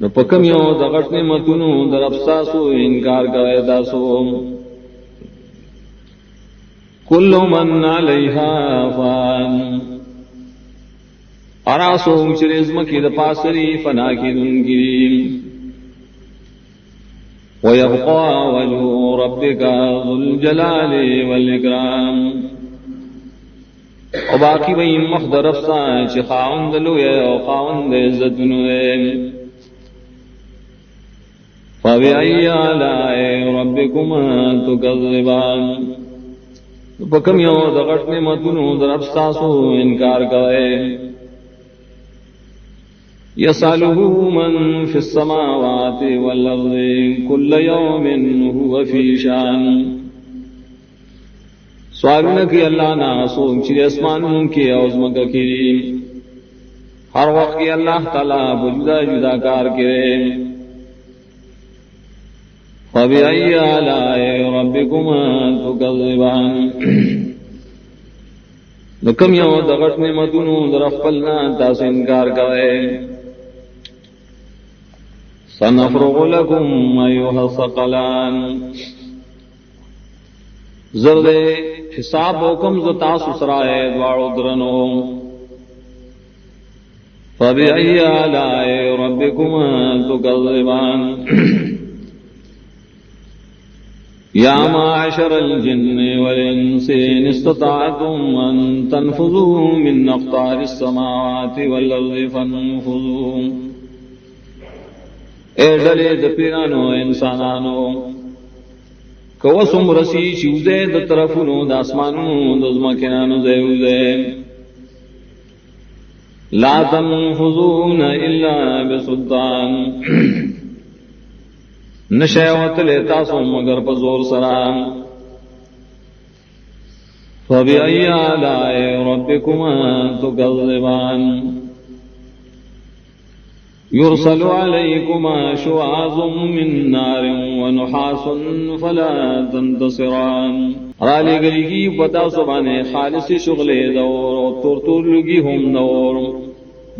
know پکم you the غټ نعمتونو در افساسو انکار کوي تاسو کل من علیها فان اراسو چرزم کی د پاسری فنا کی دنگی ويبقى وجه ربك ذو الجلال والإكرام او باقی بئی مخدر افسان چی خاوند لویا او خاوند عزت نوے فَبِأَيِّ آلَاءِ رَبِّكُمَا تُكَذِّبَانِ پکم یو د غټ نعمتونو در افساسو انکار کوي يسأله من في السماوات والأرض كل يوم هو في شان سوالونه کی اللہ نا سوچ چې اسمانونو کې او زمکه کې ہر وقت کی اللہ تعالی بجدا جدا کار کرے فَبِأَيِّ آلَاءِ رَبِّكُمَا تُكَذِّبَانِ لکم یو د غټ نعمتونو در خپلنا تاسو انکار کوئ سنفرغ لكم أيها الثقلان زرد حساب حکم ز تاسو سرائے دوارو درنو فَبِأَيِّ آلَاءِ رَبِّكُمَا تُكَذِّبَانِ يا معشر الجن والإنس إن استطعتم أن تنفذوا من أقطار السماوات والأرض فانفذوا اے ڈلے د پیرانو انسانانو کوسم رسی چوزے د طرفونو د اسمانونو د زمکانو زیوزے لا تنفذون الا بسلطان نشیوت لیتا سو مگر پزور سرام فَبِأَيِّ آلَاءِ رَبِّكُمَا تُكَذِّبَانِ يُرْسَلُ عَلَيْكُمَا شُعَاظٌ مِّن نَّارٍ وَنُحَاسٌ فَلَا تَنتَصِرَانِ رالی گلیگی پتا سبانے خالص شغل دور اور تور لگی ہم دور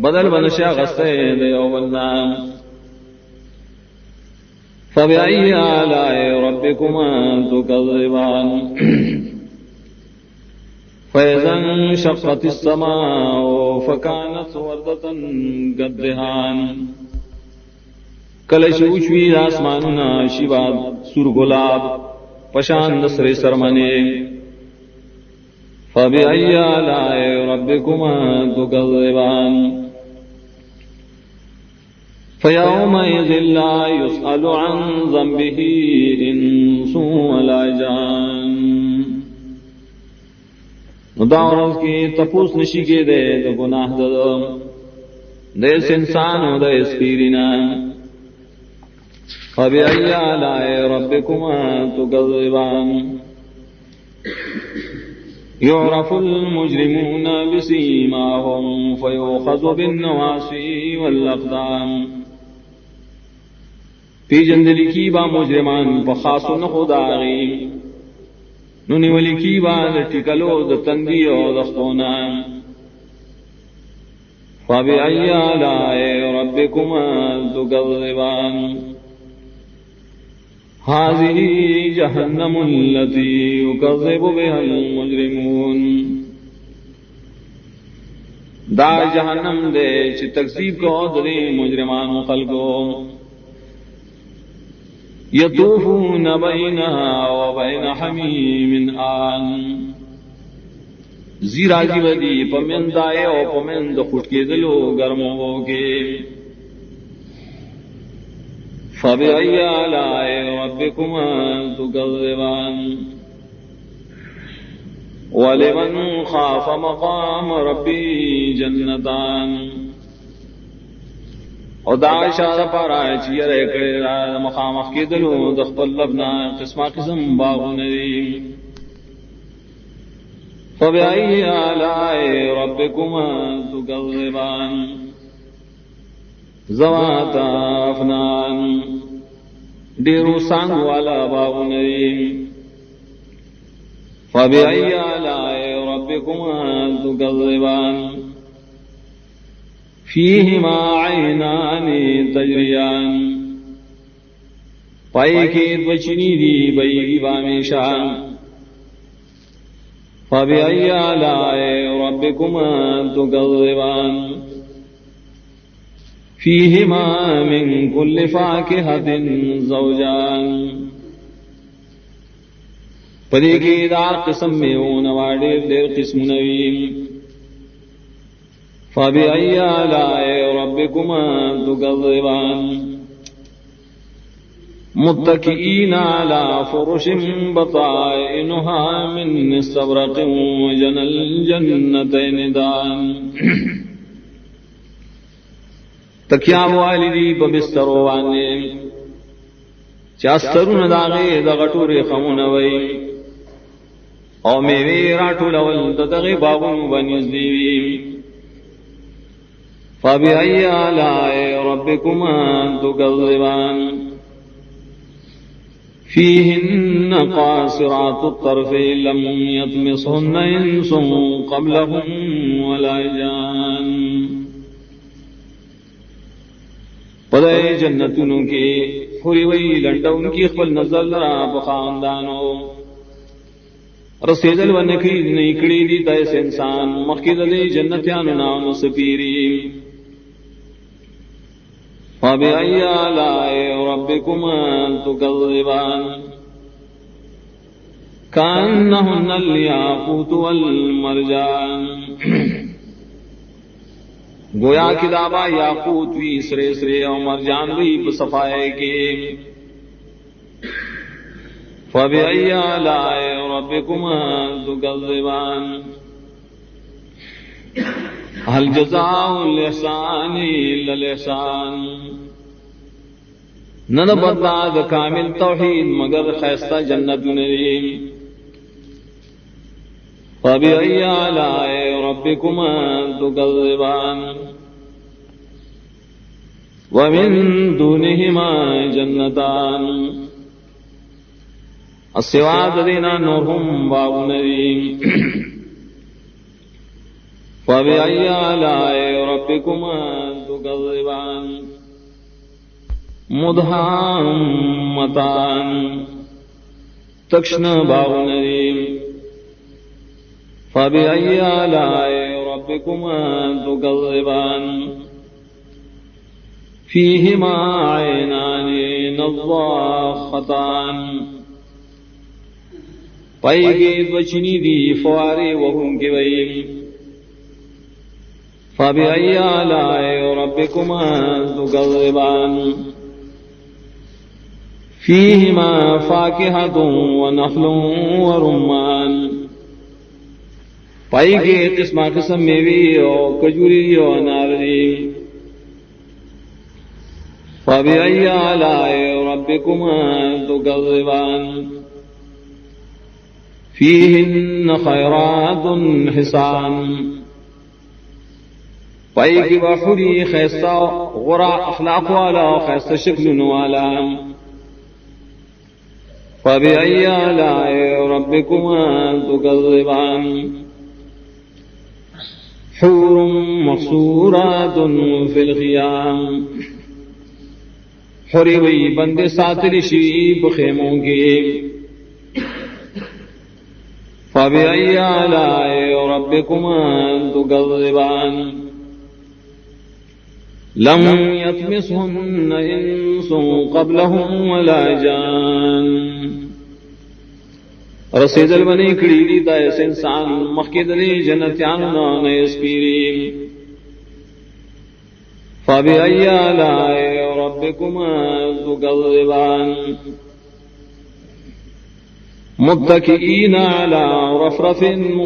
بدل بنشا غصے دیو والنام فَبِأَيِّ آلَاءِ رَبِّكُمَا تُكَذِّبَانِ فَإِذَا انشَقَّتِ السَّمَاءُ فَكَانَتْ وَرْدَةً كَالدِّهَانِ کلش اوچوی آسماننا شیباد سور گلاب پشان دسر سرمنے فَبِأَيِّ آلَاءِ رَبِّكُمَا تُكَذِّبَانِ فَيَوْمَئِذٍ لَا يُسْأَلُ عَنْ ذَنبِهِ إِنسٌ وَلَا جَانٌ داورز کی تپوس نشی کے دے تو گناہ دیس انسان و دیس پیرینا فَبِأَيِّ آلَاءِ رَبِّكُمَا تُكَذِّبَانِ يُعْرَفُ الْمُجْرِمُونَ بِسِيمَاهُمْ فَيُؤْخَذُ بِالنَّوَاصِي وَالْأَقْدَامِ پی جندلی کی با مجرمان پخاصو نخوداغی نونی ولی کی با ٹکلو د تندی و دخونا فَبِأَيِّ آلَاءِ رَبِّكُمَا تُكَذِّبَانِ هَذِهِ جَهَنَّمُ الَّتِي يُكَذِّبُ بِهَا الْمُجْرِمُونَ دا جہنم دے چی تکذیب کو دری مجرمان خلقو یطوفون بینہا و بین حمیم آن زیراجی ودی پمند آئے و پمند خٹکے دلو گرمو کے فَبِأَيِّ آلَاءِ رَبِّكُمَا تُكَذِّبَانِ وَلِمَنْ خَافَ مَقَامَ رَبِّهِ جَنَّتَانِ او دا اشارہ پارا چیر اکڑی را مخامخ کی دلو دخپل لبنا قسمہ قسم باغو ندی فَبِأَيِّ آلَاءِ رَبِّكُمَا تُكَذِّبَانِ ذواتا افنان ڈیرو سانگ والا باغو ندی فَبِأَيِّ آلَاءِ رَبِّكُمَا تُكَذِّبَانِ فیہما عینان تجریان پائی کے دوچنی دی بیگی بامیشا فبأي آلاء ربكما تكذبان فيهما من كل فاكهة زوجان پدې کې دا قسم میوونه واړې ډېر قسمونه وي فبأي آلاء ربكما تكذبان متكئين على فرش بطائنها من استبرق وجنى الجنتين دان تکیا والدی ببسترو باندې چاسترون داغه د غټوري خمونه وي او میوه راټولول دغه باغونو باندې دی فبأي آلاء ربكما تكذبان فيهن قاصرات الطرف لم يطمسهن إنس قبلهم ولا جان پدای جنتونو کې خوري وی لنډون کې خپل نظر را بخاندانو رسیدل ونکړي نه کړي دي داس انسان مخکې د جنتیانو نام سپيري فبأي آلاء ربكما تكذبان كأنهن الياقوت والمرجان گویا کی دابا یاقوت وی سرے سرے او مرجان وی بصفائے کے فبأي آلاء ربكما تكذبان هل جزاء الإحسان إلا الإحسان نن بدلا د کامل توحید مگر خیستا جنت نری فبأي آلاء ربكما تكذبان ومن دونهما جنتان السوا دینا نورهم باغنری فبأي آلاء ربكما تكذبان مدهامتان تکشن باغنری فبأي آلاء ربكما تكذبان فيهما عينان نضاختان پایگی دوچنی دی فوارے وهم کی وئی فبأي آلاء ربكما تكذبان فيهما فاكهة ونخل ورمان پائی کے قسمہ قسم میوی اور کجوری اور ناردی فبأي آلاء ربكما تكذبان فيهن خيرات حسان پائی کی بحری خیستہ غرا اخلاق والا خیستہ شکل والا فبأي آلاء ربكما تكذبان حور مقصورات في الخيام حوری وی بندے ساتری شی بخیموں کے فبأي آلاء ربكما تكذبان لم يطمسهن إنس قبلهم ولا جان رسیدل بنی کڑی دی دایس انسان مخید دی جنتیانو نیس پیری فبأي آلاء ربكما تكذبان متكئين على رفرف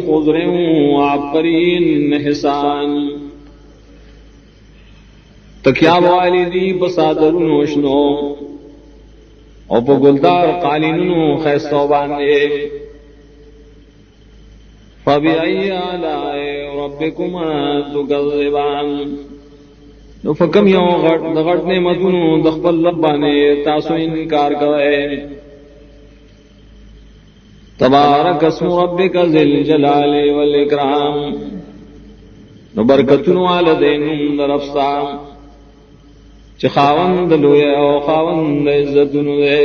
خضر وعبقري حسان تکیا والدی بصادرونو شنو او په ګلدار قالینونو خیستو باندې فبأي آلاء ربكما تكذبان نو فکم یو غټ نعمتونو د خپل رب باندې تاسو انکار کوئ تبارک اسم ربک ذی الجلال والاکرام نو برکتون والدین درفستا چه خاوند لوی او خاوند عزتون دے